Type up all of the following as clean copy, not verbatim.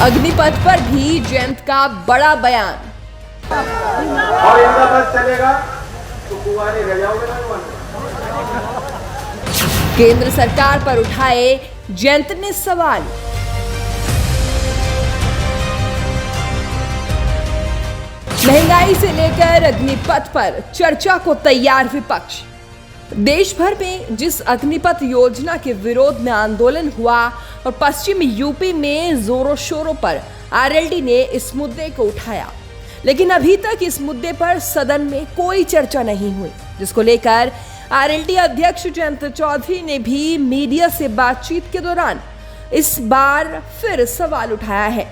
अग्निपथ पर भी जयंत का बड़ा बयान। और इनका बस चलेगा तो कुंवारे रह जाओगे ना। केंद्र सरकार पर उठाए जयंत ने सवाल। महंगाई से लेकर अग्निपथ पर चर्चा को तैयार विपक्ष। देश भर में जिस अग्निपथ योजना के विरोध में आंदोलन हुआ और पश्चिमी यूपी में जोरों शोरों पर आरएलडी ने इस मुद्दे को उठाया, लेकिन अभी तक इस मुद्दे पर सदन में कोई चर्चा नहीं हुई, जिसको लेकर आरएलडी अध्यक्ष जयंत चौधरी ने भी मीडिया से बातचीत के दौरान इस बार फिर सवाल उठाया है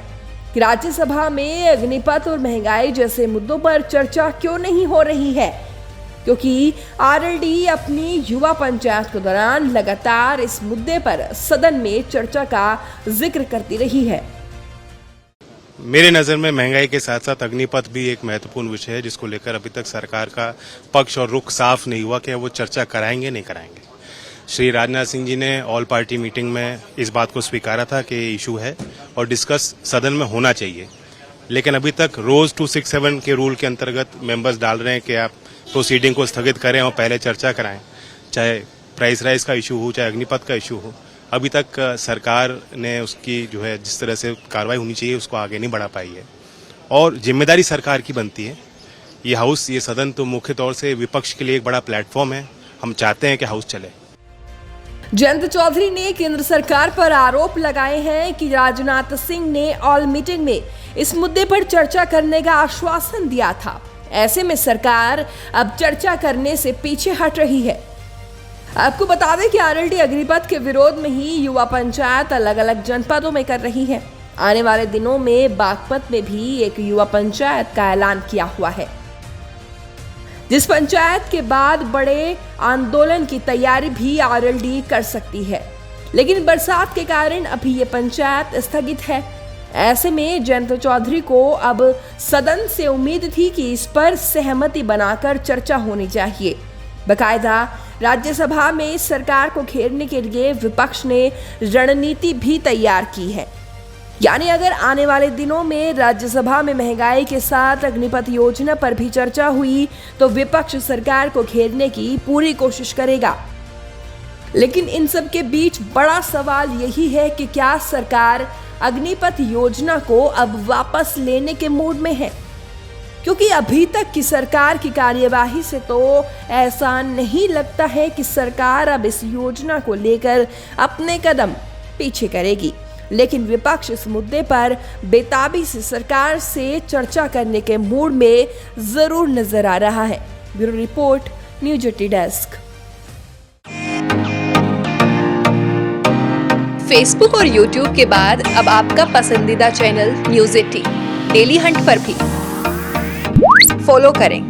कि राज्यसभा में अग्निपथ और महंगाई जैसे मुद्दों पर चर्चा क्यों नहीं हो रही है, क्योंकि आरएलडी अपनी युवा पंचायत के दौरान लगातार इस मुद्दे पर सदन में चर्चा का जिक्र करती रही है। मेरे नज़र में महंगाई के साथ साथ अग्निपथ भी एक महत्वपूर्ण विषय है, जिसको लेकर अभी तक सरकार का पक्ष और रुख साफ नहीं हुआ कि वो चर्चा कराएंगे नहीं कराएंगे। श्री राजनाथ सिंह जी ने ऑल पार्टी मीटिंग में इस बात को स्वीकारा था कि ये इशू है और डिस्कस सदन में होना चाहिए, लेकिन अभी तक रोज 267 के रूल के अंतर्गत मेंबर्स डाल रहे हैं कि आप प्रोसीडिंग को स्थगित करें और पहले चर्चा कराएं, चाहे प्राइस राइज का इशू हो चाहे अग्निपथ का इशू हो। अभी तक सरकार ने उसकी जो है जिस तरह से कार्रवाई होनी चाहिए उसको आगे नहीं बढ़ा पाई है और जिम्मेदारी सरकार की बनती है। ये हाउस, ये सदन तो मुख्य तौर से विपक्ष के लिए एक बड़ा प्लेटफॉर्म है। हम चाहते हैं कि हाउस चले। जयंत चौधरी ने केंद्र सरकार पर आरोप लगाए हैं कि राजनाथ सिंह ने ऑल मीटिंग में इस मुद्दे पर चर्चा करने का आश्वासन दिया था। ऐसे में सरकार अब चर्चा करने से पीछे हट रही है। आपको बता दें कि आरएलडी अग्निपथ के विरोध में ही युवा पंचायत अलग अलग जनपदों में कर रही है। आने वाले दिनों में बागपत में भी एक युवा पंचायत का ऐलान किया हुआ है, जिस पंचायत के बाद बड़े आंदोलन की तैयारी भी आरएलडी कर सकती है, लेकिन बरसात के कारण अभी ये पंचायत स्थगित है। ऐसे में जयंत चौधरी को अब सदन से उम्मीद थी कि इस पर सहमति बनाकर चर्चा होनी चाहिए। बकायदा राज्यसभा में सरकार को घेरने के लिए विपक्ष ने रणनीति भी तैयार की है, यानी अगर आने वाले दिनों में राज्यसभा में महंगाई के साथ अग्निपथ योजना पर भी चर्चा हुई तो विपक्ष सरकार को घेरने की पूरी कोशिश करेगा। लेकिन इन सब के बीच बड़ा सवाल यही है कि क्या सरकार अग्निपथ योजना को अब वापस लेने के मूड में है, क्योंकि अभी तक की सरकार की कार्यवाही से तो ऐसा नहीं लगता है कि सरकार अब इस योजना को लेकर अपने कदम पीछे करेगी। लेकिन विपक्ष इस मुद्दे पर बेताबी से सरकार से चर्चा करने के मूड में जरूर नजर आ रहा है। Bureau report, news 18 desk. Facebook और यूट्यूब के बाद अब आपका पसंदीदा चैनल न्यूज 18 डेली हंट पर भी फॉलो करें।